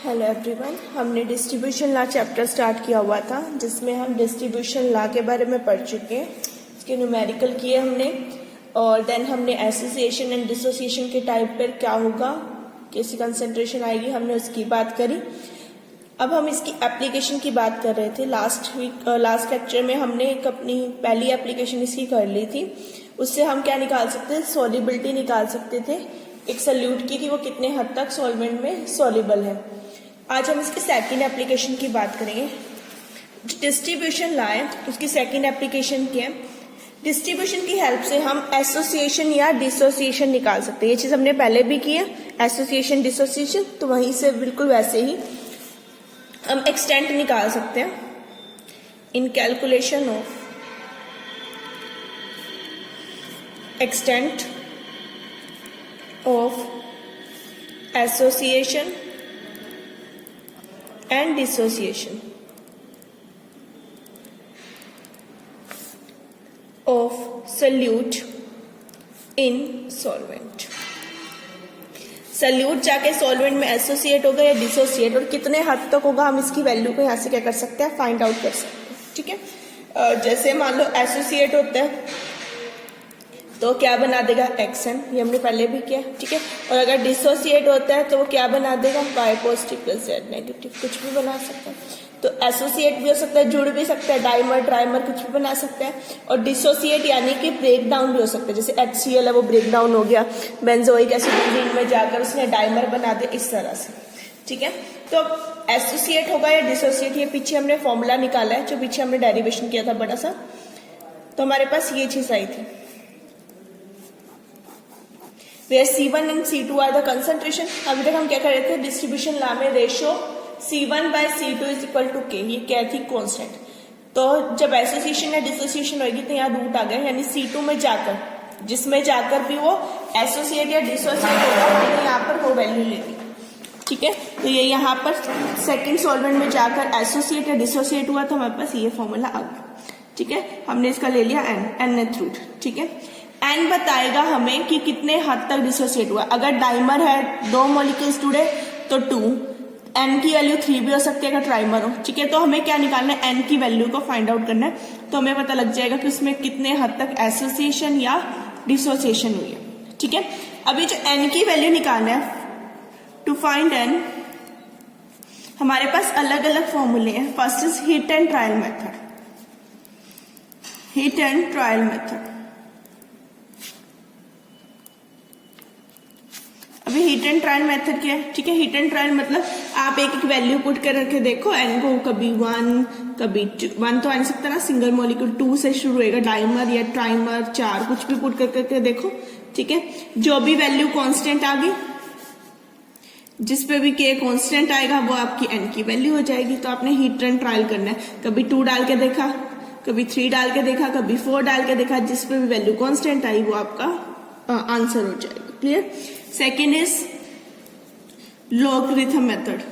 Hello everyone, हमने distribution law chapter start किया हुआ था जिसमें हम डिस्ट्रीब्यूशन लॉ के बारे में पढ़ चुके हैं। इसके न्यूमेरिकल किए हमने और देन हमने एसोसिएशन एंड डिसोसिएशन के टाइप पर क्या होगा, कैसी कंसंट्रेशन आएगी, हमने उसकी बात करी। अब हम इसकी एप्लीकेशन की बात कर रहे थे। लास्ट लेक्चर में हमने एक अपनी पहली एप्लीकेशन इसकी कर ली थी। उससे हम क्या निकाल सकते थे, सॉल्युबिलिटी निकाल सकते थे एक सॉल्यूट की कि वो कितने हद तक सॉल्वेंट में सॉल्युबल है। आज हम इसकी सेकंड एप्लीकेशन की बात करेंगे। डिस्ट्रीब्यूशन लॉ है, उसकी सेकंड एप्लीकेशन क्या है। डिस्ट्रीब्यूशन की हेल्प से हम एसोसिएशन या डिसोसिएशन निकाल सकते हैं। ये चीज हमने पहले भी की है, एसोसिएशन डिसोसिएशन, तो वहीं से बिल्कुल वैसे ही हम एक्सटेंट निकाल सकते हैं। In calculation of extent of association and dissociation of solute in solvent। Solute जाके सॉल्वेंट में एसोसिएट होगा या डिसोसिएट, और कितने हद तक होगा हम इसकी वैल्यू को यहाँ से क्या कर सकते हैं, फाइंड आउट कर सकते हैं। ठीक है, जैसे मान लो एसोसिएट होता है तो क्या बना देगा, एक्सन, ये हमने पहले भी किया। ठीक है, और अगर डिसोसिएट होता है तो वो क्या बना देगा, Y positive plus Z negative, कुछ भी बना सकता है। तो एसोसिएट भी हो सकता है, जुड़ भी सकता है, डाइमर ट्राइमर कुछ भी बना सकता है। और डिसोसिएट यानी कि ब्रेक डाउन भी हो सकता है, जैसे HCl है वो ब्रेक डाउन हो गया, बेंजोइक एसिड में जाकर उसने डाइमर बना दिया, इस तरह से। ठीक है, तो एसोसिएट होगा या डिसोसिएट, ये पीछे हमने फॉर्मूला निकाला है, जो पीछे हमने डेरिवेशन किया था बड़ा सा। तो हमारे पास ये चीज आई थी, where C1 and C2 are the concentration। अभी तक हम क्या कर रहे थे, डिस्ट्रीब्यूशन लॉ में ratio C1 by C2 is equal to K, ये क्या थी, कांस्टेंट। तो जब एसोसिएशन या डिसोसिएशन होगी तो यहाँ रूट आ गया, यानी C2 में जाकर, जिसमें जाकर भी वो एसोसिएट या डिसोसिएट होगा, हमने यहाँ पर वो वैल्यू लेनी। ठीक है, तो ये यहाँ पर सेकेंड सॉल्वेंट में जाकर एसोसिएट या डिसोसिएट हुआ तो हमारे पास ये फॉर्मूला आ गया। ठीक है, हमने इसका ले लिया nth रूट। ठीक है, एन बताएगा हमें कि कितने हद तक डिसोसिएट हुआ। अगर डाइमर है, दो मॉलिक्यूल्स जुड़े तो 2, एन की वैल्यू 3 भी हो सकती है अगर ट्राइमर हो। ठीक है, तो हमें क्या निकालना है, एन की वैल्यू को फाइंड आउट करना है। तो हमें पता लग जाएगा कि उसमें कितने हद तक एसोसिएशन या डिसोसिएशन हुई है। ठीक है, अभी जो एन की वैल्यू निकालना है, टू फाइंड एन हमारे पास अलग अलग फॉर्मूले हैं। First is hit and trial method. Hit and trial method, अभी हिट एंड ट्रायल मेथड क्या है। ठीक है, हिट एंड ट्रायल मतलब आप एक एक वैल्यू पुट कर रखे देखो, एन को कभी 1 कभी 1 तो आ नहीं सकता ना, सिंगल मॉलिक्यूल 2 से शुरू होएगा, डाइमर या ट्राइमर 4, कुछ भी पुट करके देखो। ठीक है, जो भी वैल्यू कांस्टेंट आ गई, जिस पे भी के कांस्टेंट आएगा वो आपकी एन की वैल्यू हो जाएगी। तो आपने हिट एंड ट्रायल करना है, कभी 2 डाल के देखा, कभी 3 डाल के देखा, कभी 4 डाल के देखा, जिस पे भी वैल्यू कांस्टेंट आई वो आपका आंसर हो जाएगा। Clear. Second is logarithm method.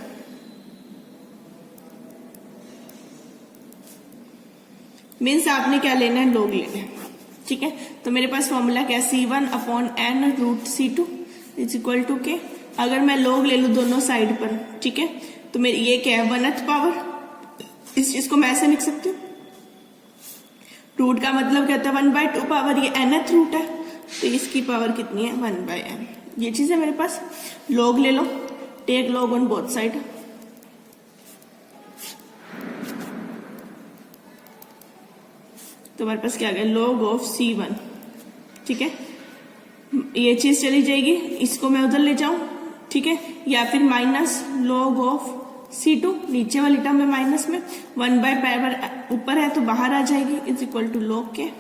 Means आपने क्या लेना है, लॉग लेना है। ठीक है, तो मेरे पास फॉर्मूला क्या है, C1 upon n root C2 is equal to K। अगर मैं लॉग ले लू दोनों साइड पर, ठीक है, तो मेरी ये क्या है, 1th पावर। इस चीज को मैं ऐसे लिख सकती हूँ, रूट का मतलब कहता है 1/2 पावर, ये nth रूट है तो इसकी पावर कितनी है, 1/n। ये चीज है मेरे पास। लॉग ले लो, take log on both side. तो हमारे पास क्या आ गया, लॉग ऑफ C1। ठीक है, ये चीज चली जाएगी, इसको मैं उधर ले जाऊं। ठीक है, या फिर माइनस लॉग ऑफ C2, नीचे वाली टर्म में माइनस में 1/पावर ऊपर है तो बाहर आ जाएगी, इज इक्वल टू लॉग के।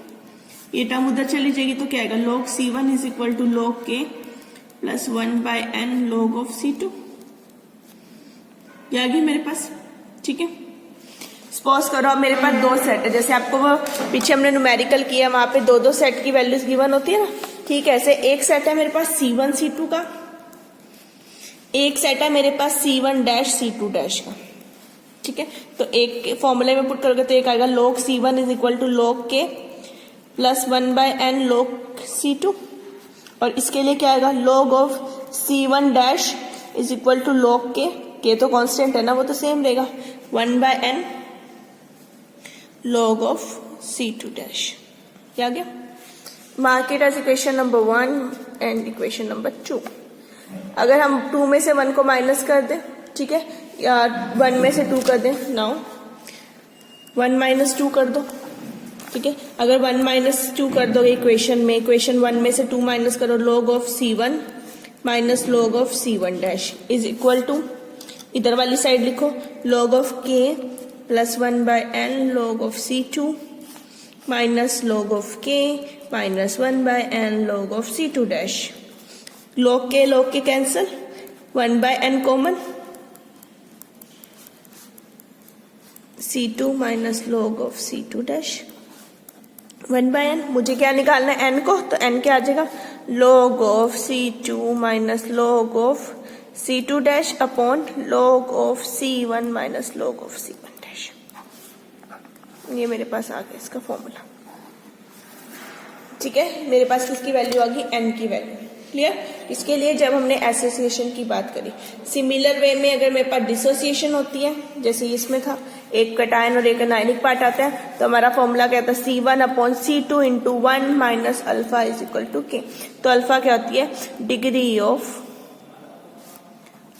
ये टर्म उधर चली जाएगी तो क्या आएगा, log C1 is equal to log K plus 1/n log of C2। ये आ गई मेरे पास। ठीक है, सपोज करो मेरे पास 2 सेट है, जैसे आपको वो पीछे हमने न्यूमेरिकल किया, वहां पे 2 सेट की वैल्यूज गिवन होती है ना। ठीक है, ऐसे एक सेट है मेरे पास C1 C2 का, एक सेट है मेरे पास C1 डैश C2 डैश का। ठीक है, तो एक फॉर्मूले में पुट करोगे तो एक आएगा log C1 is equal to log K plus 1/n log C2, और इसके लिए क्या आएगा, log of C1 dash is equal to log K के तो कांस्टेंट है ना, वो तो सेम रहेगा, 1/n log of C2 dash. क्या आ गया? Mark it as equation number 1 and equation number 2। अगर हम 2 में से 1 को माइनस कर दें, ठीक है, या 1 में से 2 कर दें, नाउ 1 माइनस 2 कर दो, ठीक है। अगर 1 माइनस 2 कर दोगे इक्वेशन में, इक्वेशन 1 में से 2 माइनस करो, log of C1 minus log of C1 dash is equal to, इधर वाली साइड लिखो, log of K plus 1/n log of C2 minus log of K minus 1/n log of C2 dash. log के cancel, 1/n common, C2 minus log of C2 dash 1/n। मुझे क्या निकालना है? n को, तो n क्या आ जाएगा? log of C2 minus log of C2 dash upon log of C1 minus log of C1 dash. ये मेरे पास आ गया इसका फॉर्मूला, ठीक है। मेरे पास किसकी वैल्यू आ गई? n की वैल्यू। क्लियर? इसके लिए जब हमने एसोसिएशन की बात करी, सिमिलर वे में अगर मेरे पास डिसोसिएशन होती है, जैसे इसमें था, एक कटायन और एक अनायनिक पार्ट आता है, तो हमारा फॉर्मूला क्या था? C1 upon C2 into 1 minus alpha is equal to K। तो अल्फा क्या होती है? Degree of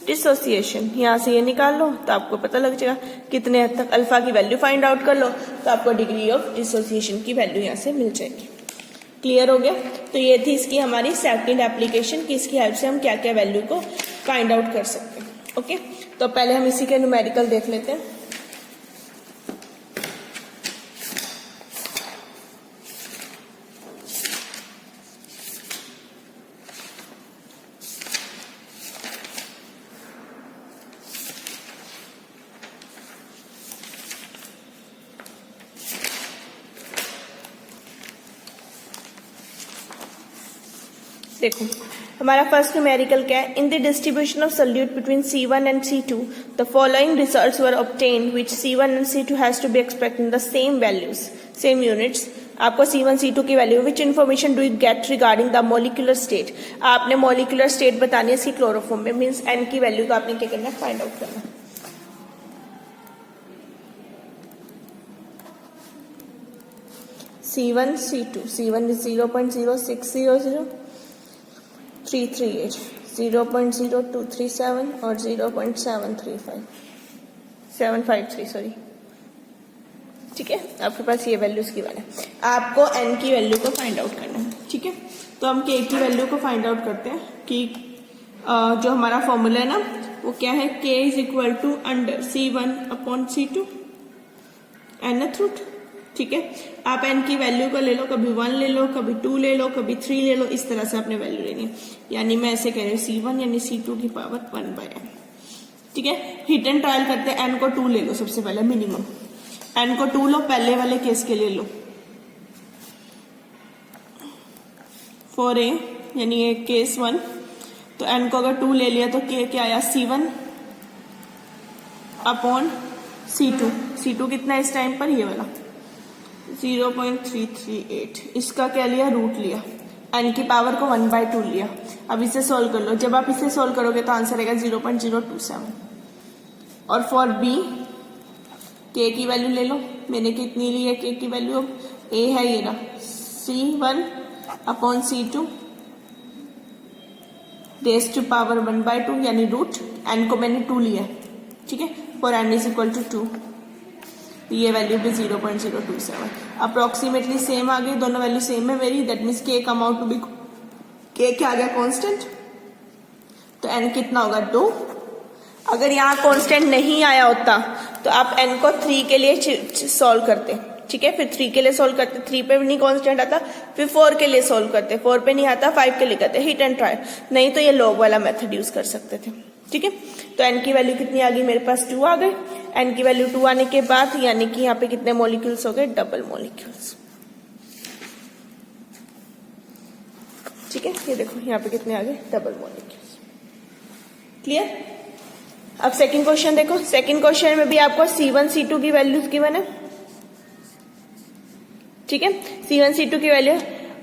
dissociation. यहां से ये निकाल लो तो आपको पता लग जाएगा कितने हद तक, अल्फा की वैल्यू फाइंड आउट कर लो तो आपको डिग्री ऑफ डिसोसिएशन की वैल्यू यहां से मिल जाएगी। क्लियर हो गया? तो ये थी इसकी हमारी सेकंड एप्लीकेशन कि इसकी हेल्प से हम क्या क्या वैल्यू को फाइंड आउट कर सकते हैं। ओके, तो पहले हम इसी के न्यूमेरिकल देख लेते हैं। देखो हमारा फर्स्ट न्यूमेरिकल क्या है? In the distribution of solute between C1 and C2 the following results were obtained which C1 and C2 has to be expected in the same values, same units. आपको C1 C2 की value, which information do you get regarding the molecular state? आपने molecular state बतानी है इसकी chloroform में, means n की value को आपने क्या करना है? फाइंड आउट करना। C1 C2, C1 is 0.0600 338, 0.0237 और 0.753 सॉरी, ठीक है। आपके पास ये वैल्यूज की वाले, आपको n की वैल्यू को फाइंड आउट करना है, ठीक है। तो हम k की वैल्यू को फाइंड आउट करते हैं कि जो हमारा फॉर्मूला है ना वो क्या है? k is equal to under C1 upon C2 nth root, ठीक है। आप n की वैल्यू को ले लो, कभी 1 ले लो, कभी 2 ले लो, कभी 3 ले लो, इस तरह से आपने वैल्यू लेनी है। यानी मैं ऐसे कह रही हूँ C1 यानी C2 की पावर 1/n, ठीक है। हिट एंड ट्रायल करते हैं, n को 2 ले लो सबसे पहले, मिनिमम n को 2 लो, पहले वाले केस के लिए लो। फॉर ए यानी ये केस 1, तो n को अगर 2 ले लिया तो k क्या आया? C1 upon C2। C2 कितना इस टाइम पर? ये वाला 0.338, इसका क्या लिया? रूट लिया, n की पावर को 1/2 लिया। अब इसे सोल्व कर लो, जब आप इसे सोल्व करोगे तो आंसर आएगा 0.027। और फॉर बी k की वैल्यू ले लो, मैंने कितनी ली है k की वैल्यू? अब a है ये ना, C1 upon C2 raise to power 1/2 यानी रूट, n को मैंने 2 लिया, ठीक है। For n is equal to 2, ये वैल्यू भी 0.027, अप्रोक्सीमेटली सेम आ गई, दोनों वैल्यू सेम है मेरी, that means k come out to be, k क्या आ गया? कांस्टेंट। तो n कितना होगा? 2। अगर यहाँ कांस्टेंट नहीं आया होता तो आप n को 3 के लिए सॉल्व करते, ठीक है। फिर 3 के लिए सॉल्व करते, 3 पे भी नहीं कांस्टेंट आता, फिर 4 के लिए सॉल्व करते, 4 पे नहीं आता, 5 के लिए करते, हिट एंड ट्राई। नहीं तो ये लॉग वाला मेथड यूज कर सकते थे, ठीक है। तो n की वैल्यू कितनी आ गई? मेरे पास 2 आ गए। n की वैल्यू 2 आने के बाद यानी कि यहाँ पे कितने मॉलिक्यूल्स हो गए? डबल मॉलिक्यूल्स, ठीक है। ये देखो यहाँ पे कितने आ गए? Double molecules. क्लियर? अब सेकंड क्वेश्चन देखो, सेकंड क्वेश्चन में भी आपको C1 C2 की वैल्यूज गिवन है, ठीक है। C1 C2 की वैल्यू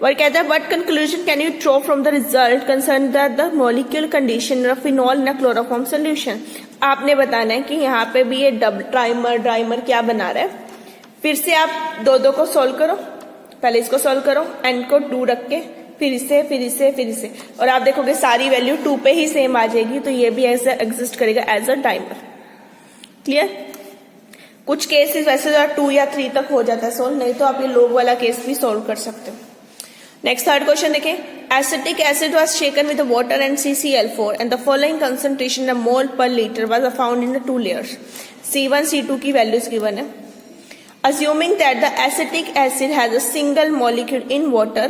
और कहता है what conclusion can you draw from the result concern the molecule condition of phenol in a chloroform solution. आपने बताना है कि यहाँ पे भी ये ड्राइमर क्या बना रहा है। फिर से आप दो को सोल्व करो, पहले इसको सोल्व करो, n को 2 रख के, फिर इसे, और आप देखोगे सारी वैल्यू 2 पे ही सेम आ जाएगी, तो ये भी ऐसे एग्जिस्ट करेगा एज अ डाइमर। क्लियर? कुछ केसेस वैसे 2 या 3 तक हो जाता है सोल्व, नहीं तो आप ये लोग वाला केस भी सोल्व कर सकते हो। नेक्स्ट थर्ड क्वेश्चन देखें, acetic acid was shaken with water and CCl4 and the following concentration in mole per litre was found in the 2 layers. C1 C2 की वैल्यूज गिवन है। Assuming that the acetic acid has a single molecule in water,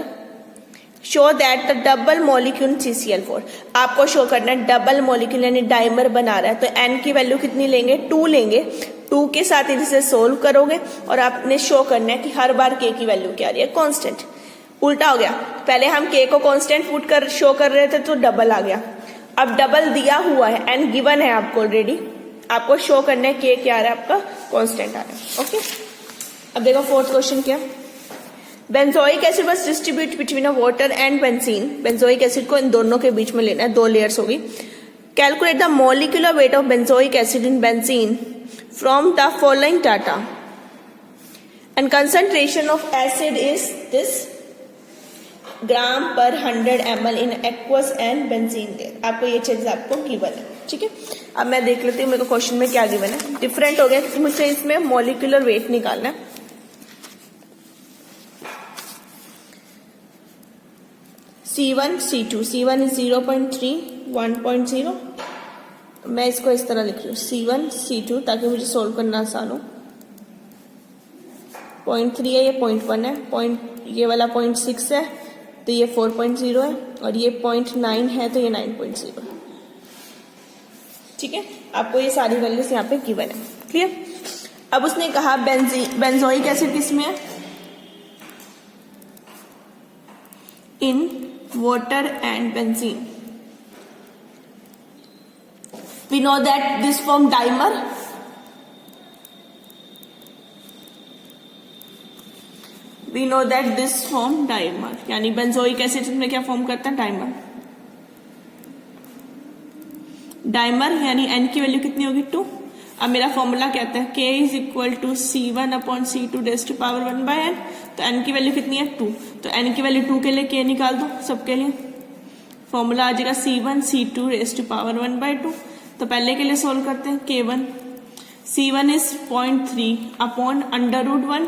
show that the double molecule CCl4। आपको show करना है double molecule यानी dimer बना रहा है, तो n की वैल्यू कितनी लेंगे? 2 लेंगे। 2 के साथ इसे सोल्व करोगे और आपने शो करना है कि हर बार k की वैल्यू क्या आ रही है? कांस्टेंट। उल्टा हो गया, पहले हम k को कांस्टेंट पुट कर शो कर रहे थे तो डबल आ गया। अब डबल दिया हुआ है, n गिवन है आपको ऑलरेडी, आपको शो करना है k क्या आ रहा है? आपका कांस्टेंट आ रहा है। ओके, अब देखो फोर्थ क्वेश्चन क्या। Benzoic acid was distribute between a water and benzene. Benzoic acid को इन दोनों के बीच में लेना है, 2 लेयर्स होगी। Calculate the molecular weight of benzoic acid in benzene from the following data and concentration of acid is this gram per 100 ml in aqueous and benzene layer. आपको ये चीज आपको गिवन है, ठीक है। अब मैं देख लेती हूँ मेरे को क्वेश्चन में क्या गिवन है। डिफरेंट हो गया क्योंकि मुझे इसमें मॉलिक्यूलर वेट निकालना है। C1 C2 C1 is 0.3 1.0। मैं इसको इस तरह लिख रही हूँ C1 C2 ताकि मुझे सोल्व करना आसान हो। 0.3 है, ये 0.1 है, ये वाला 0.6 है तो ये 4.0 है, और ये 0.9 है तो ये 9.0 है। ठीक है, आपको ये सारी वैल्यूज यहाँ पे गिवन है। क्लियर? अब उसने कहा बेंजोइक एसिड किसमें है? इन water and benzene. We know that this form dimer. We know that this form dimer, यानी बेंजोइक एसिड में क्या फॉर्म करता है? डाइमर। डाइमर यानी n की वैल्यू कितनी होगी? 2। अब मेरा फॉर्मूला कहता है K is equal to C1/C2 raise to power 1/n। तो n की वैल्यू कितनी है? 2। तो n की वैल्यू 2 के लिए K निकाल दो सबके लिए। फॉर्मूला आ जाएगा C1/C2 रेज़ टू पावर 1/2। तो पहले के लिए सोल्व करते हैं। K1 C1 इज 0.3 अपॉन √1,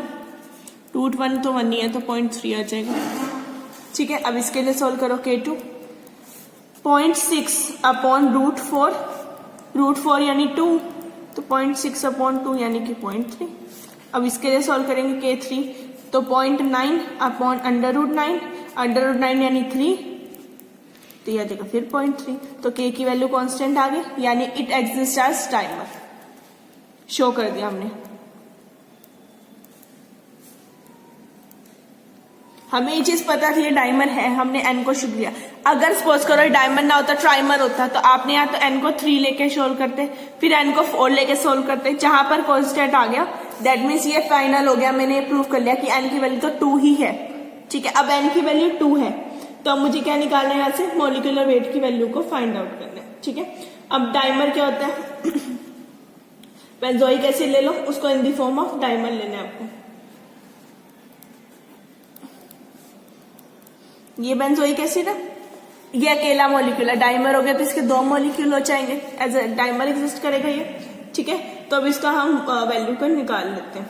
√1 तो 1 ही है तो 0.3 आ जाएगा। ठीक है, अब इसके लिए सोल्व करो। K2 0.6 अपॉन √4, √4 यानी 2, तो 0.6 अपॉन 2 यानी कि 0.3। अब इसके लिए सॉल्व करेंगे K3 तो 0.9 अपॉन √9, √9 यानी 3, तो यह देखो फिर 0.3। तो K की वैल्यू कांस्टेंट आ गई, यानी it exist as dimer. Show कर दिया हमने। हमें ये चीज पता थी ये डाइमर है, हमने n को शुरू किया। अगर सपोज करो डायमंड ना होता ट्राइमर होता तो आपने यहाँ तो n को 3 लेके सोल्व करते, फिर n को 4 लेके सोल्व करते, जहां पर कांस्टेंट आ गया दैट मीन्स ये फाइनल हो गया। मैंने प्रूव कर लिया कि n की वैल्यू तो 2 ही है। ठीक है, अब n की वैल्यू 2 है तो अब मुझे क्या निकालना है? यहाँ से मॉलिक्यूलर वेट की वैल्यू को फाइंड आउट करना है। ठीक है, अब डाइमर क्या होता है? बेंजोइक एसिड ले लो, उसको in the form of dimer लेना है आपको। ये बेंजोइक एसिड है, ये अकेला मॉलिक्यूल है। डाइमर हो गया तो इसके 2 मॉलिक्यूल हो जाएंगे, एज अ डाइमर एग्जिस्ट करेगा ये। ठीक है, तो अब इसका हम वैल्यू को निकाल लेते हैं।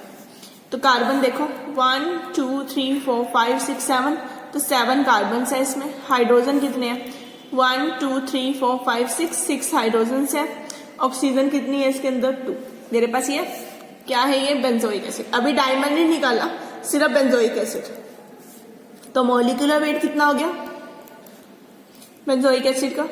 तो कार्बन देखो 1 2 3 4 5 6 7, तो 7 कार्बन है इसमें। हाइड्रोजन कितने हैं? 1 2 3 4 5 6 हाइड्रोजन है। ऑक्सीजन कितनी है इसके अंदर? 2। मेरे पास ये क्या है? ये बेंजोइक एसिड। अभी डाइमर नहीं निकाला, सिर्फ बेंजोइक एसिड। तो मॉलिक्यूलर वेट कितना हो गया बेंजोइक एसिड का?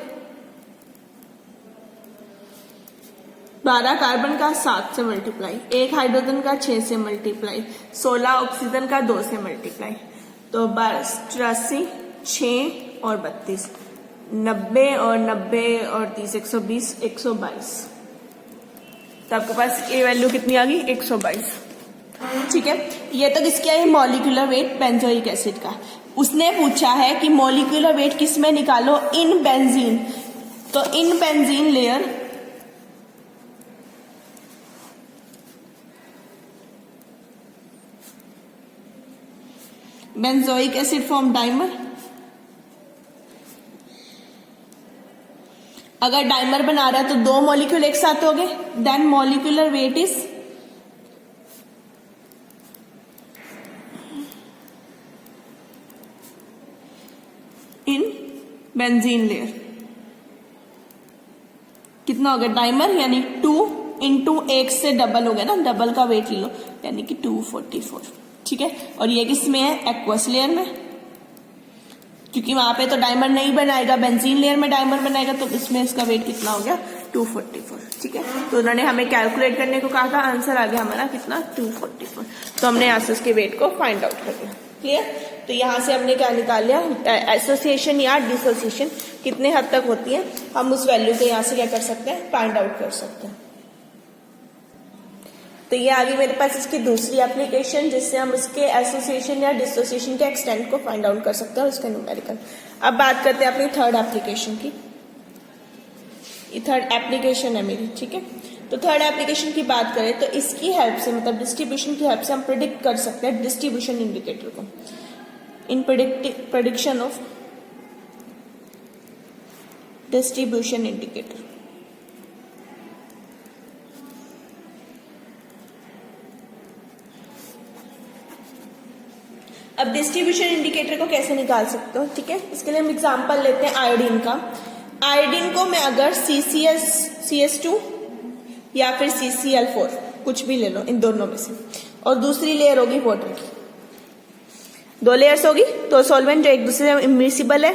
12 कार्बन का 7 से मल्टीप्लाई, 1 हाइड्रोजन का 6 से मल्टीप्लाई, 16 ऑक्सीजन का 2 से मल्टीप्लाई, तो 83 6 और 32, 90 और 90 और 30 120 122। तो आपके पास ये वैल्यू कितनी आ गई? 122। ठीक है, ये तो किसकी है? मॉलिक्यूलर वेट बेंजोइक एसिड का। उसने पूछा है कि मॉलिक्यूलर वेट किस में निकालो, इन बेंजीन। तो इन benzene layer benzoic acid form dimer. अगर डाइमर बना रहा है तो 2 मॉलिक्यूल एक साथ हो गए, then molecular weight is in benzene layer. कितना हो गया डाइमर, यानी 2 इंटू 1 से डबल हो गया ना, डबल का वेट ले लो, यानी कि 244। ठीक है, और ये किस में है, एक्वस लेयर में, क्योंकि वहां पे तो डाइमर नहीं बनाएगा, बेंजीन लेयर में डाइमर बनाएगा, तो इसमें इसका वेट कितना हो गया 244। ठीक है, तो उन्होंने हमें कैलकुलेट करने को कहा था, आंसर आ गया हमारा कितना 244। तो हमने यहाँ से उसके वेट को फाइंड आउट कर लिया। क्लियर, तो यहाँ से हमने क्या निकाल लिया, एसोसिएशन या डिसोसिएशन कितने हद तक होती है, हम उस वैल्यू को यहाँ से क्या कर सकते हैं, फाइंड आउट कर सकते हैं। तो ये आ गई मेरे पास इसकी दूसरी एप्लीकेशन, जिससे हम इसके एसोसिएशन या डिसोसिएशन के एक्सटेंट को फाइंड आउट कर सकते हैं, और इसका न्यूमेरिकल। अब बात करते हैं अपनी थर्ड एप्लीकेशन की। ये थर्ड एप्लीकेशन है मेरी। ठीक है, तो थर्ड एप्लीकेशन की बात करें तो इसकी हेल्प से, मतलब डिस्ट्रीब्यूशन की हेल्प से हम प्रिडिक्ट कर सकते हैं डिस्ट्रीब्यूशन इंडिकेटर को, इन प्रिडिक्शन ऑफ डिस्ट्रीब्यूशन इंडिकेटर। अब डिस्ट्रीब्यूशन इंडिकेटर को कैसे निकाल सकते हो, ठीक है, इसके लिए हम एग्जांपल लेते हैं आयोडीन का। आयोडीन को मैं अगर CS2 या फिर CCl4 कुछ भी ले लो इन दोनों में से, और दूसरी लेयर होगी वाटर की, 2 लेयर्स होगी, तो सॉल्वेंट जो एक दूसरे में इमिसिबल है,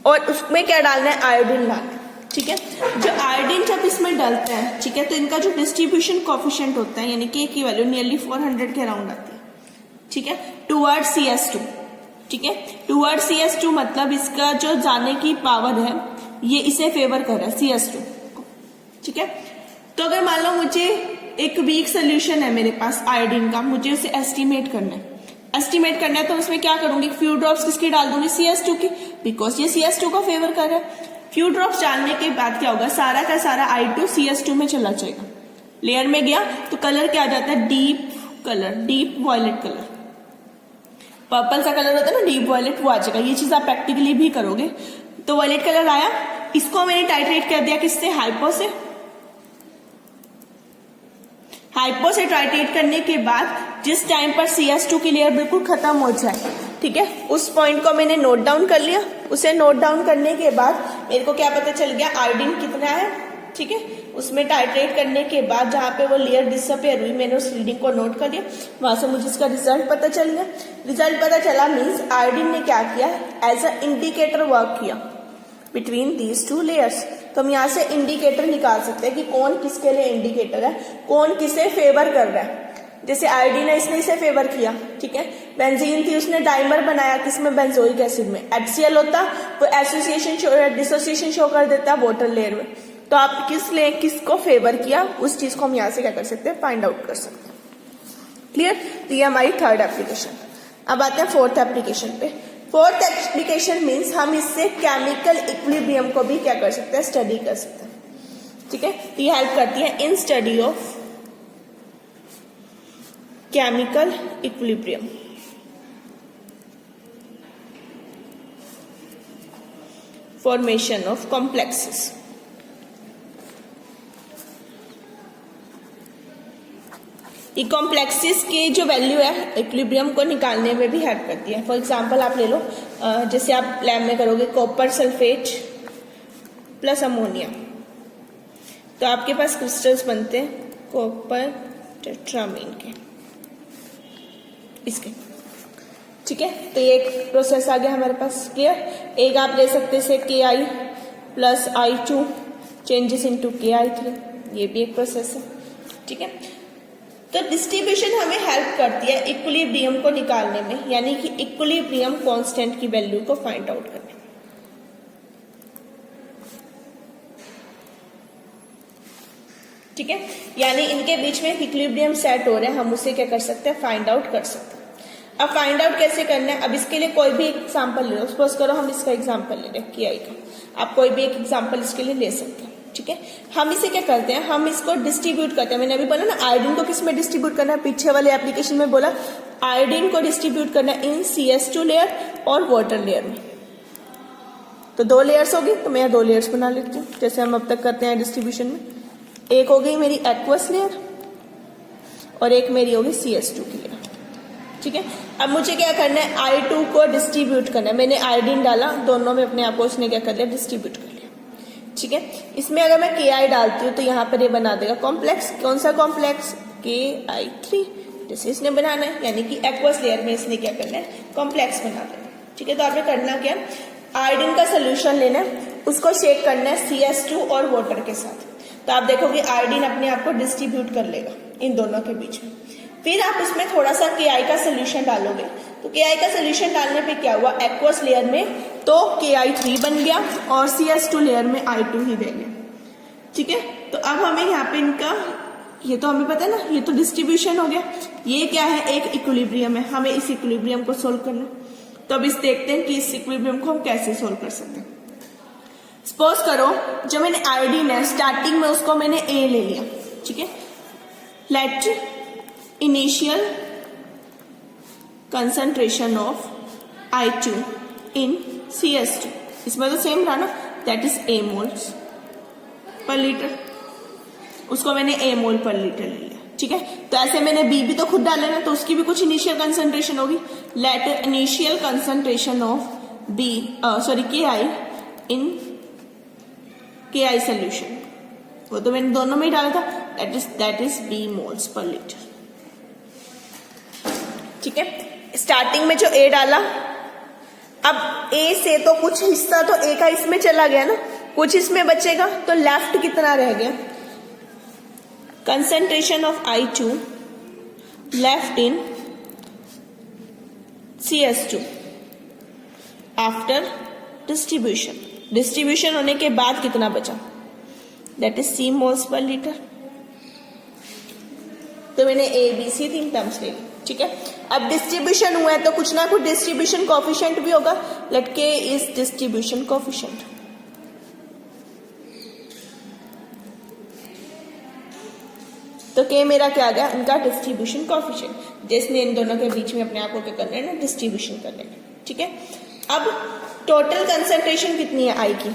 और उसमें क्या डालना है, आयोडीन डालना है। ठीक है, जो आयोडीन जब इसमें डालते हैं, ठीक है, तो इनका जो डिस्ट्रीब्यूशन कोफिशिएंट होता है, यानी कि की वैल्यू नियरली 400 के अराउंड आती है। ठीक है, टूवर्ड CS2। ठीक है, टूवर्ड CS2 मतलब इसका जो जाने की पावर है, ये इसे फेवर कर रहा है CS2 को। ठीक है, तो अगर मान लो मुझे एक वीक सोल्यूशन है मेरे पास आयोडीन का, मुझे उसे एस्टिमेट करना है, तो उसमें क्या करूंगी, फ्यू ड्रॉप्स किसकी डाल दूंगी, CS2 की, बिकॉज ये CS2 को फेवर कर रहा है। फ्यू ड्रॉप्स डालने के बाद क्या होगा, सारा का सारा I2 CS2 में चला जाएगा, लेयर में गया तो कलर क्या आ जाता है, deep colour, deep violet colour, purple सा कलर होता है ना डीप वॉयलेट, वो आ जाएगा। ये चीज आप प्रैक्टिकली भी करोगे। तो वॉयलेट कलर आया, इसको मैंने टाइट्रेट कर दिया किससे, हाइपो से। हाइपो से टाइट्रेट करने के बाद जिस टाइम पर CS2 की लेयर बिल्कुल खत्म हो जाए, ठीक है, उस पॉइंट को मैंने नोट डाउन कर लिया। उसे नोट डाउन करने के बाद मेरे को क्या पता चल गया, आयोडीन कितना है। ठीक है, उसमें टाइट्रेट करने के बाद जहां पे वो लेयर डिसअपियर हुई, मैंने उस रीडिंग को नोट कर लिया, वहां से मुझे इसका रिजल्ट पता चल गया। रिजल्ट पता चला मीन्स आयोडीन ने क्या किया, एज अ इंडिकेटर वर्क किया बिटवीन दीज 2 लेयर्स। तो हम यहाँ से इंडिकेटर निकाल सकते हैं कि कौन किसके लिए इंडिकेटर है, कौन किसे फेवर कर रहा है। जैसे आयोडीन है, इसने इसे फेवर किया। ठीक है, बेंजीन थी, उसने डाइमर बनाया किसमें, बेंजोइक एसिड में। HCl होता तो एसोसिएशन डिसोसिएशन शो कर देता वाटर लेयर में। तो आप किसको फेवर किया, उस चीज को हम यहाँ से क्या कर सकते हैं, फाइंड आउट कर सकते हैं। क्लियर, तो ये हमारी थर्ड एप्लीकेशन। अब आते हैं फोर्थ एप्लीकेशन पे। फोर्थ एप्लीकेशन मीन्स हम इससे केमिकल इक्विलिब्रियम को भी क्या कर सकते हैं, स्टडी कर सकते हैं। ठीक है, ये हेल्प करती है in study of chemical equilibrium. Formation of complexes. ये कॉम्प्लेक्सेस के जो वैल्यू है इक्विलिब्रियम को निकालने में भी हेल्प करती है। फॉर एग्जांपल आप ले लो, जैसे आप लैब में करोगे कॉपर सल्फेट प्लस अमोनिया, तो आपके पास क्रिस्टल्स बनते हैं कॉपर टेट्रामीन के, इसके। ठीक है, तो ये एक प्रोसेस आ गया हमारे पास। क्लियर, एक आप ले सकते हैं Ki plus I2 changes into Ki3, ये भी एक प्रोसेस है। ठीक है, तो डिस्ट्रीब्यूशन हमें हेल्प करती है इक्विलिब्रियम को निकालने में, यानी कि इक्विलिब्रियम कांस्टेंट की वैल्यू को फाइंड आउट करने में। ठीक है, यानी इनके बीच में इक्विलिब्रियम सेट हो रहे हैं, हम उसे क्या कर सकते हैं, फाइंड आउट कर सकते हैं। अब फाइंड आउट कैसे करना है, अब इसके लिए कोई भी एग्जाम्पल ले लो। सपोज करो हम इसका एग्जाम्पल ले लें KI का, आप कोई भी एक एग्जाम्पल इसके लिए ले सकते हैं, ठीक है। हम इसे क्या करते हैं, हम इसको डिस्ट्रीब्यूट करते हैं। मैंने अभी बोला ना आयोडीन को किस में डिस्ट्रीब्यूट करना है, पीछे वाले एप्लीकेशन में बोला आयोडीन को डिस्ट्रीब्यूट करना है इन CS2 लेयर और वाटर लेयर में। तो 2 लेयर्स होगी, तो मैं 2 लेयर्स बना लेती हूँ जैसे हम अब तक करते हैं डिस्ट्रीब्यूशन में। एक हो गई मेरी एक्वस लेयर और एक मेरी होगी CS2 की लेयर, ठीक है। अब मुझे क्या करना है, I2 को डिस्ट्रीब्यूट करना है। मैंने आयोडीन डाला, दोनों में अपने आप को उसने क्या कर लिया, डिस्ट्रीब्यूट कर लिया, ठीक है। इसमें अगर मैं KI डालती हूँ तो यहाँ पर ये बना देगा कॉम्प्लेक्स। कौन सा कॉम्प्लेक्स, KI3, जैसे इसने बनाना है, यानी कि एक्वस लेयर में इसने क्या करना है, कॉम्प्लेक्स बना देना, ठीक है। तो आपने करना क्या, आयोडीन का सोल्यूशन लेना है, उसको शेक करना है CS2 और वाटर के साथ। तो आप देखोगे आयोडीन अपने आप को डिस्ट्रीब्यूट कर लेगा इन दोनों के बीच में। फिर आप इसमें थोड़ा सा KI का सोल्यूशन डालोगे, तो KI का सोल्यूशन डालने पे क्या हुआ, एक्वस लेयर में तो KI3 बन गया और CS2 लेयर में I2 ही रह गया, ठीक है। तो अब हमें यहाँ पे इनका, ये तो हमें पता है ना, ये तो डिस्ट्रीब्यूशन हो गया, ये क्या है, एक इक्विलिब्रियम है, हमें इस इक्विलिब्रियम को सोल्व करना है। तो अब इस देखते हैं कि इस इक्विलिब्रियम को हम कैसे सोल्व कर सकते हैं। सपोज करो जो मैंने आयोडीन है स्टार्टिंग में उसको मैंने A ले लिया, ठीक है। Let initial concentration of I2 in CS2, इसमें तो सेम रहा ना, that is A moles per litre, उसको मैंने A मोल पर लीटर ले लिया, ठीक है। तो ऐसे मैंने B भी तो खुद डाला ना, तो उसकी भी कुछ इनिशियल कंसंट्रेशन होगी। Let initial concentration of KI in KI solution, वो तो मैंने दोनों में ही डाला था, that is B moles per litre, ठीक है। स्टार्टिंग में जो A डाला, अब A से तो कुछ हिस्सा तो A का इसमें चला गया ना, कुछ इसमें बचेगा, तो लेफ्ट कितना रह गया, concentration of I2 left in CS2 after distribution. Distribution होने के बाद कितना बचा, that is C moles per litre. तो मैंने ABC 3 टर्म्स ले ली, ठीक है। अब डिस्ट्रीब्यूशन हुआ है तो कुछ ना कुछ डिस्ट्रीब्यूशन कोएफिशिएंट भी होगा, let K is distribution coefficient. तो K मेरा क्या आ गया, इनका डिस्ट्रीब्यूशन कोएफिशिएंट, जिसने इन दोनों के बीच में अपने आप को क्या करना है ना, डिस्ट्रीब्यूशन कर लेना, ठीक है। अब टोटल कंसंट्रेशन कितनी है I की,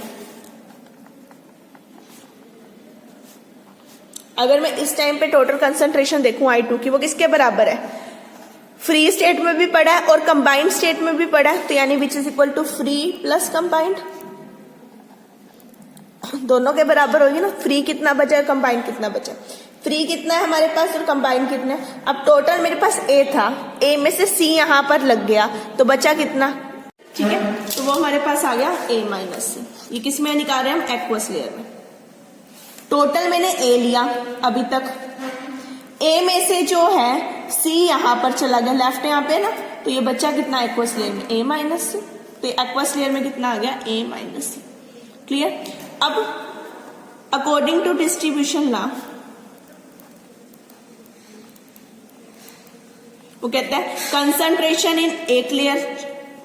अगर मैं इस टाइम पे टोटल कंसंट्रेशन देखूं I2 की, वो किसके बराबर है, फ्री स्टेट में भी पड़ा है और कंबाइंड स्टेट में भी पड़ा है, तो यानी which is equal to free plus combined, दोनों के बराबर होगी ना। फ्री कितना बचा है, कंबाइंड कितना बचा, फ्री कितना है हमारे पास और कंबाइंड कितना है। अब टोटल मेरे पास A था, A में से C यहां पर लग गया, तो बचा कितना, ठीक है। तो वो हमारे पास आ गया A माइनस C। ये किस में निकाल रहे हैं हम, एक्वस लेयर में। टोटल मैंने A लिया अभी तक, A में से जो है C यहां पर चला गया, लेफ्ट यहां पे ना, तो ये बच्चा कितना एक्वस लेयर में A माइनस C, तो एक्वस लेयर में कितना आ गया, A माइनस C, क्लियर। अब अकॉर्डिंग टू डिस्ट्रीब्यूशन लॉ वो कहता है कंसंट्रेशन इन एक लेयर,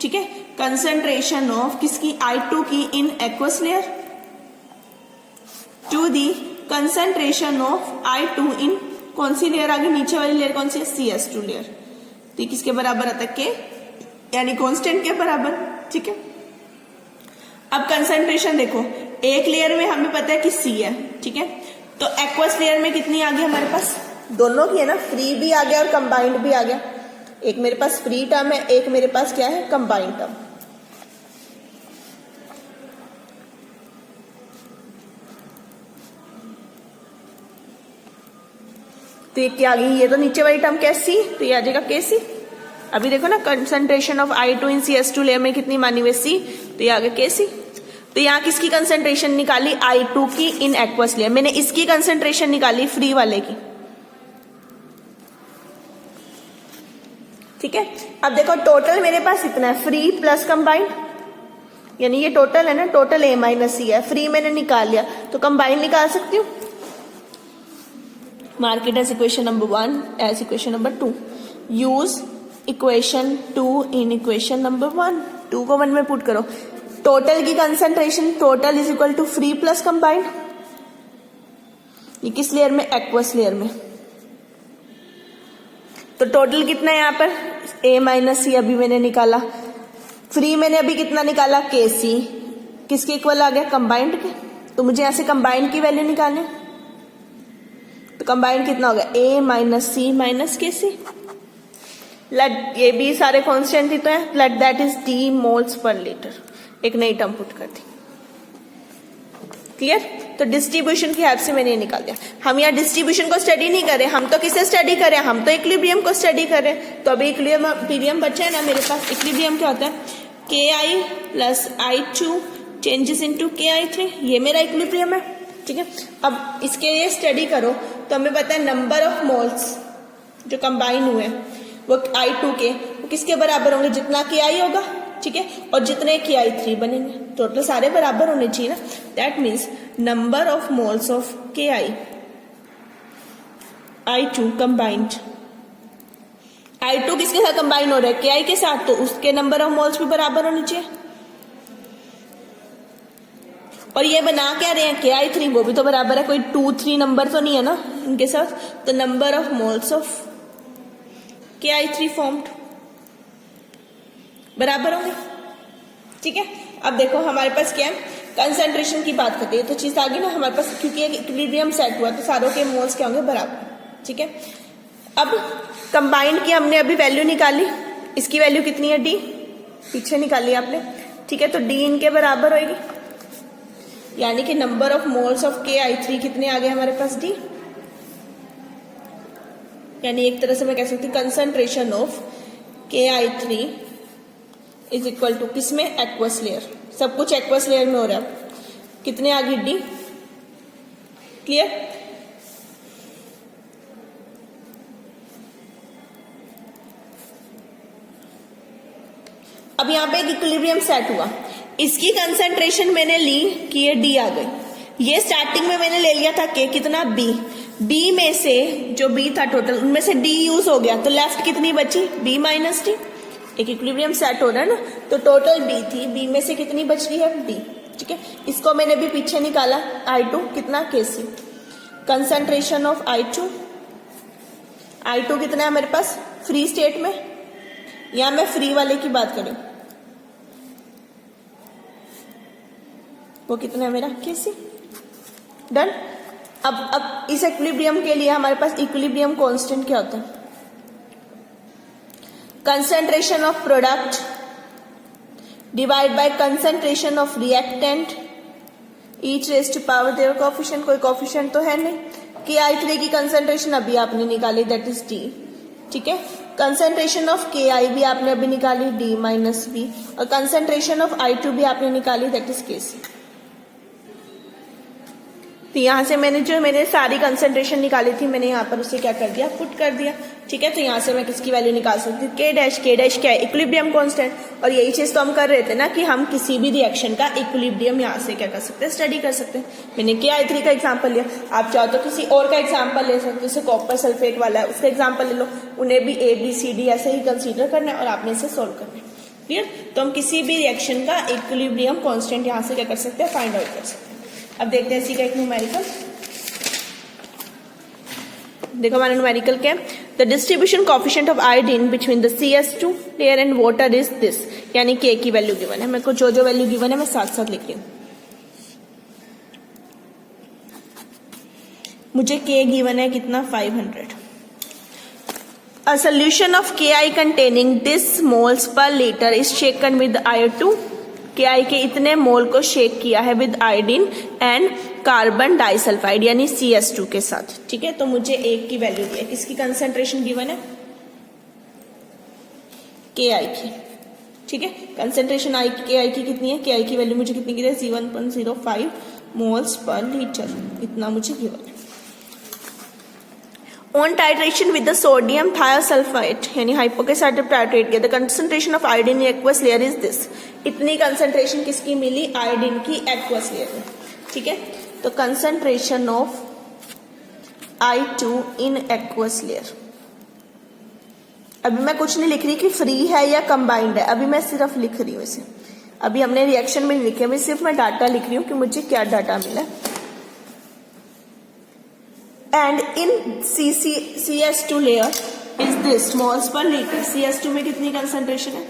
ठीक है, कंसंट्रेशन ऑफ किसकी, I2 की in aqueous layer to the concentration of I2 in कौन सी लेयर आ गई, नीचे वाली लेयर कौन सी है, CS2 लेयर। तो ये किसके बराबर आता है, K, यानी कांस्टेंट के बराबर, ठीक है। अब कंसंट्रेशन देखो, एक लेयर में हमें पता है कि C है, ठीक है। तो एक्वस लेयर में कितनी आ गई हमारे पास, दोनों की है ना, फ्री भी आ गया और कंबाइंड भी आ गया। एक मेरे पास फ्री टर्म है, एक मेरे पास क्या है, कंबाइंड टर्म। तो ये क्या आ गई, ये तो नीचे वाली टर्म क्या है, C, तो ये आ जाएगा KC। अभी देखो ना, concentration of I2 in CS2 layer में कितनी मानी हुई C, तो ये आ गया KC। तो यहाँ किसकी कंसंट्रेशन निकाली, I2 की इन एक्वस लेयर, मैंने इसकी कंसंट्रेशन निकाली फ्री वाले की, ठीक है। अब देखो टोटल मेरे पास इतना है, फ्री प्लस कंबाइंड, यानी ये टोटल है ना, टोटल A माइनस C है, फ्री मैंने निकाल लिया, तो कंबाइंड निकाल सकती हूँ। Mark it as equation number 1 as equation number 2, use equation 2 in equation number 1। 2 को 1 में पुट करो। टोटल की concentration, total is equal to free plus combined. ये किस लेयर में? एक्वस लेयर में। तो टोटल कितना है यहाँ पर? A माइनस सी अभी मैंने निकाला। फ्री मैंने अभी कितना निकाला? KC। किसके इक्वल आ गया? कंबाइंड के। तो मुझे यहाँ से कंबाइंड की वैल्यू निकालनी। तो कंबाइंड कितना हो गया? A minus C minus KC। Let ये भी सारे कॉन्स्टेंट ही तो है। Let that is D moles per litre. एक नई टर्म पुट कर दी। क्लियर? तो डिस्ट्रीब्यूशन की हेल्प से मैंने ये निकाल दिया। हम यहाँ डिस्ट्रीब्यूशन को स्टडी नहीं कर रहे, हम तो किसे स्टडी कर रहे हैं? हम तो इक्विलिब्रियम को स्टडी कर रहे हैं। तो अभी इक्विलिब्रियम बचा है ना मेरे पास। इक्विलिब्रियम क्या होता है? KI plus I2 changes into KI3। ये मेरा इक्विलिब्रियम है। ठीक है, अब इसके लिए स्टडी करो तो हमें पता है नंबर ऑफ मोल्स जो कंबाइन हुए वो I2 के वो किसके बराबर होंगे? जितना KI होगा। ठीक है, और जितने KI3 बनेंगे, टोटल सारे बराबर होने चाहिए ना। That means number of moles of KI I2 combined. I2 किसके साथ कंबाइन हो रहा है? KI के साथ। तो उसके नंबर ऑफ मोल्स भी बराबर होने चाहिए। और ये बना क्या रहे हैं? KI3, वो भी तो बराबर है। कोई 2, 3 नंबर तो नहीं है ना इनके साथ। तो number of moles of KI3 formed बराबर होंगे। ठीक है, अब देखो हमारे पास क्या है? कंसंट्रेशन की बात करते हैं तो चीज आ गई ना हमारे पास, क्योंकि एक इक्विलिब्रियम सेट हुआ तो सारों के मोल्स क्या होंगे? बराबर। ठीक है, अब कंबाइंड की हमने अभी वैल्यू निकाली। इसकी वैल्यू कितनी है? D। पीछे निकाली आपने। ठीक है, तो D इनके बराबर होगी, यानी कि number of moles of KI3 कितने आ गए हमारे पास? D। यानी एक तरह से मैं कह सकती हूँ concentration of KI3 is equal to किसमें? Aqueous layer. सब कुछ एक्वस लेयर में हो रहा है। कितने आ गई? D। क्लियर? अब यहां पे एक इक्विलिब्रियम सेट हुआ। इसकी कंसंट्रेशन मैंने ली कि ये D आ गई। ये स्टार्टिंग में मैंने ले लिया था K, कितना? B। B में से जो B था टोटल, उनमें से D यूज हो गया तो लेफ्ट कितनी बची? B minus D। एक इक्विलिब्रियम सेट हो रहा है ना, तो टोटल B थी, B में से कितनी बच रही है? D। ठीक है, इसको मैंने भी पीछे निकाला। I2 कितना? KC। कंसंट्रेशन ऑफ I2 कितना है मेरे पास? फ्री स्टेट में। यहां मैं फ्री वाले की बात करूं, वो कितना है मेरा? KC। डन। अब इस इक्विलिब्रियम के लिए हमारे पास इक्विलिब्रियम कांस्टेंट क्या होता है? Concentration of product divide by concentration of reactant each raise to power their coefficient. कोई कोएफिशिएंट तो है नहीं। KI3 की कंसंट्रेशन अभी आपने निकाली, दैट इज D। ठीक है, कंसंट्रेशन ऑफ KI भी आपने अभी निकाली, D माइनस B। और कंसंट्रेशन ऑफ I2 भी आपने निकाली, दैट इज KC। तो यहां से मैंने सारी कंसंट्रेशन निकाली थी, मैंने यहाँ पर उसे क्या कर दिया? पुट कर दिया। ठीक है, तो यहां से मैं किसकी वैल्यू निकाल सकती हूँ? K dash. K डैश क्या है? Equilibrium constant. और यही चीज तो हम कर रहे थे ना कि हम किसी भी रिएक्शन का इक्विलिब्रियम यहाँ से क्या कर सकते हैं? स्टडी कर सकते हैं। मैंने KI3 का एग्जाम्पल लिया, आप चाहो तो किसी और का एग्जाम्पल ले सकते हो। जैसे कॉपर सल्फेट वाला है, उसका एग्जाम्पल ले लो। उन्हें भी ABCD ऐसे ही कंसिडर करना है और आपने इसे सोल्व करना है। क्लियर? तो हम किसी भी रिएक्शन का इक्विलिब्रियम कांस्टेंट यहाँ से क्या कर सकते हैं? फाइंड आउट कर सकते हैं। अब देखते हैं इसी का एक न्यूमेरिकल। देखो हमारा न्यूमेरिकल क्या है? The distribution coefficient of iodine between the CS2 layer and water is this. यानी K की वैल्यू गिवन है। मेरे को जो वैल्यू गिवन है मैं साथ साथ लिख रही हूँ। मुझे K गिवन है कितना? 500। A solution of KI containing this moles per liter is shaken with IO2। KI के इतने मोल को शेक किया है with iodine and carbon disulphide यानी CS2 के साथ। ठीक है, तो मुझे एक की वैल्यू दी है। किसकी कंसंट्रेशन गिवन है? KI की। ठीक है, कंसंट्रेशन KI की कितनी है? KI की वैल्यू मुझे कितनी गिरी है? 1.05 मोल्स पर लीटर, इतना मुझे गिवन है। On titration with the sodium thiosulfate यानी हाइपो के साथ जब टाइट्रेट किया, the concentration of iodine in aqueous layer is this। इतनी कंसंट्रेशन किसकी मिली? आयोडीन की एक्वस लेयर में। ठीक है, तो concentration of I2 in aqueous layer. अभी मैं कुछ नहीं लिख रही कि फ्री है या कंबाइंड है, अभी मैं सिर्फ लिख रही हूँ इसे। अभी हमने रिएक्शन में नहीं लिखे, अभी सिर्फ मैं डाटा लिख रही हूँ कि मुझे क्या डाटा मिला। And in CS2 layer is this moles per litre. CS2 में कितनी कंसंट्रेशन है?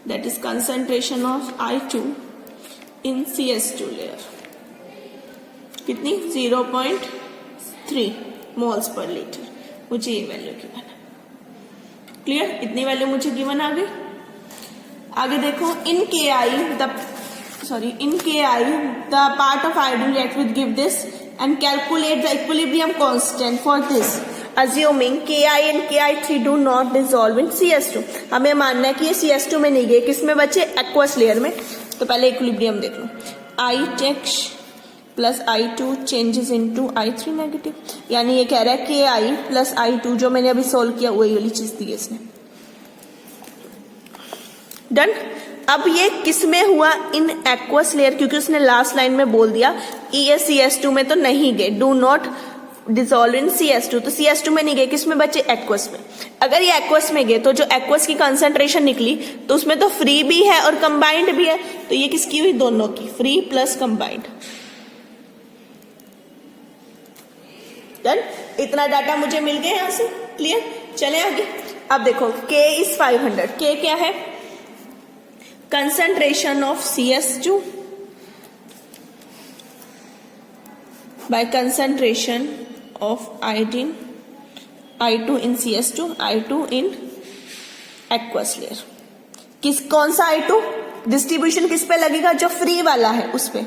That is concentration of I2 in CS2 layer. कितनी? 0.3 मोल्स पर लीटर। मुझे ये वैल्यू गिवन है। क्लियर? इतनी वैल्यू मुझे गिवन आ गई। आगे देखो, इन KI the part of iodine react with give this and calculate the equilibrium constant for this assuming KI and KI3 do not dissolve in CS2। हमें मानना है कि ये CS2 में नहीं गए, किसमें बचे? एक्वस लेयर में। तो पहले इक्विलिब्रियम देख लो। I plus I2 changes into I3 negative, यानी ये कह रहा है KI प्लस I2, जो मैंने अभी सोल्व किया वही वाली चीज दी है इसने। डन। अब ये किस में हुआ? इन एक्वस लेयर, क्योंकि उसने लास्ट लाइन में बोल दिया ये CS2 में तो नहीं गए, do not dissolve in CS2, तो CS2 में नहीं गए, किस में बचे? एक्वस में। अगर ये एक्वस में गए तो जो एक्वस की कंसंट्रेशन निकली तो उसमें तो फ्री भी है और कंबाइंड भी है, तो ये किसकी हुई? दोनों की, फ्री प्लस कंबाइंड। डन। इतना डाटा मुझे मिल गया यहां से। क्लियर? चले आगे। अब देखो, K इज 500। K क्या है? Concentration of CS2 by concentration of iodine I2 in CS2, I2 in aqueous layer. कौन सा I2? डिस्ट्रीब्यूशन किस पे लगेगा? जो फ्री वाला है उस पे।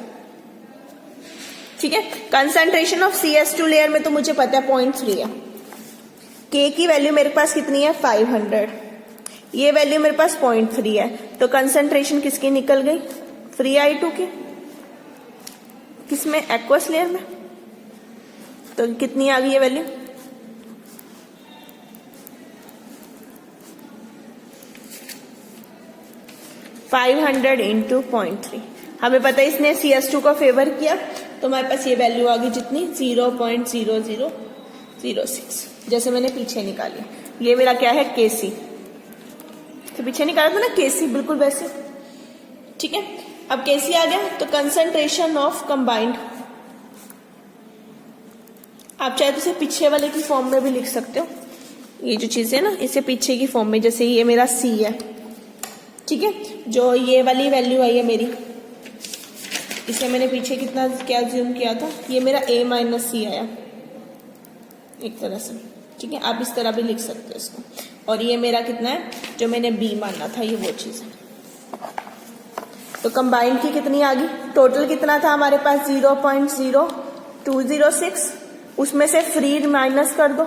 ठीक है। कंसंट्रेशन ऑफ CS2 लेयर में तो मुझे पता है 0.3 है। K की वैल्यू मेरे पास कितनी है? 500। ये वैल्यू मेरे पास 0.3 है, तो कंसंट्रेशन किसकी निकल गई? फ्री I2 की। किसमें? एक्वस लेयर में। तो कितनी आ गई ये वैल्यू? $500 इंटू 0.3। हमें पता है इसने CS2 का फेवर किया, तो हमारे पास ये वैल्यू आ गई जितनी? 0.0006, जैसे मैंने पीछे निकाली। ये मेरा क्या है? KC। तो पीछे निकाला था ना KC, बिल्कुल वैसे। ठीक है। अब KC आ गया, तो कंसंट्रेशन ऑफ कंबाइंड, आप चाहे तो इसे पीछे वाले की फॉर्म में भी लिख सकते हो। ये जो चीज है ना, इसे पीछे की फॉर्म में, जैसे ये मेरा C है, ठीक है, जो ये वाली वैल्यू आई है मेरी, इसे मैंने पीछे कितना क्या ज्यूम किया था, ये मेरा A माइनस C आया एक तरह से। ठीक है, आप इस तरह भी लिख सकते हो इसको। और ये मेरा कितना है, जो मैंने B माना था, ये वो चीज है। तो कंबाइंड की कितनी आ गई? टोटल कितना था हमारे पास? 0.0206। उसमें से फ्री माइनस कर दो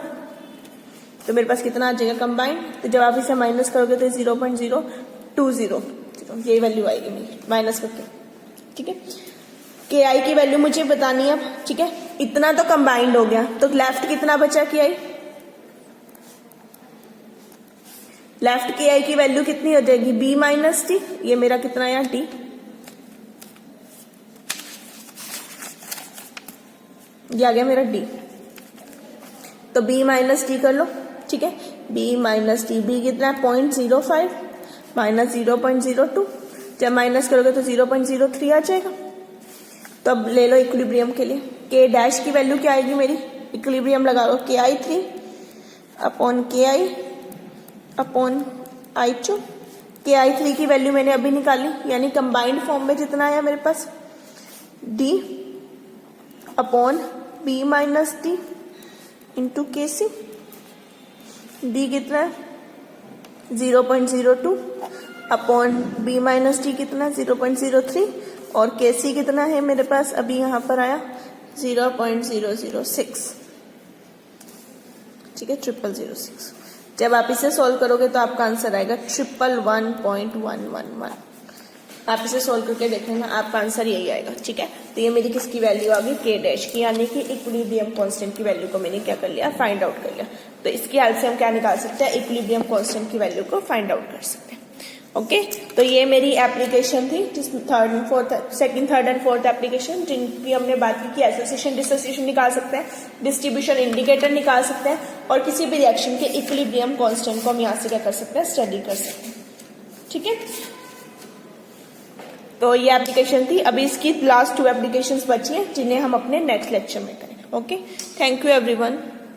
तो मेरे पास कितना आ जाएगा कंबाइंड? तो जब आप इसे माइनस करोगे तो 0.020 ये वैल्यू आएगी मेरी माइनस करके। ठीक है। KI की वैल्यू मुझे बतानी है अब। ठीक है, इतना तो कंबाइंड हो गया, तो लेफ्ट कितना बचा KI? लेफ्ट KI की वैल्यू कितनी हो जाएगी? B minus T। ये मेरा कितना है? T। ये आ गया मेरा D। तो B माइनस T कर लो। ठीक है, B माइनस T। B कितना है? 0.05 माइनस 0.02। जब माइनस करोगे तो 0.03 आ जाएगा। तो अब ले लो इक्विलिब्रियम के लिए। K डैश की वैल्यू क्या आएगी मेरी? इक्विलिब्रियम लगा लो, KI3 upon KI upon I2। KI3 की वैल्यू मैंने अभी निकाली, यानी कंबाइंड फॉर्म में जितना आया मेरे पास, D upon B minus T into KC। D कितना है? 0.02 अपॉन B माइनस T कितना? 0.03। और KC कितना है मेरे पास? अभी यहां पर आया 0.006। ठीक है, 0006। जब आप इसे सॉल्व करोगे तो आपका आंसर आएगा 111.111। आप इसे सॉल्व करके देख लेना, आपका आंसर यही आएगा। ठीक है, तो ये मेरी किसकी वैल्यू आ गई? K डैश की, यानी कि इक्विलिब्रियम कांस्टेंट की वैल्यू को मैंने क्या कर लिया? फाइंड आउट कर लिया। तो इसकी हेल्प से हम क्या निकाल सकते हैं? इक्विलिब्रियम कांस्टेंट की वैल्यू को फाइंड आउट कर सकते हैं। ओके तो ये मेरी एप्लीकेशन थी, second, third and fourth application, जिनकी हमने बात की कि एसोसिएशन डिसोसिएशन निकाल सकते हैं, डिस्ट्रीब्यूशन इंडिकेटर निकाल सकते हैं, और किसी भी रिएक्शन के इक्विलिब्रियम कांस्टेंट को हम यहाँ से क्या कर सकते हैं, स्टडी कर सकते हैं। ठीक है, तो ये एप्लीकेशन थी। अभी इसकी लास्ट 2 एप्लीकेशंस बची हैं जिन्हें हम अपने नेक्स्ट लेक्चर में करें। Okay, thank you everyone.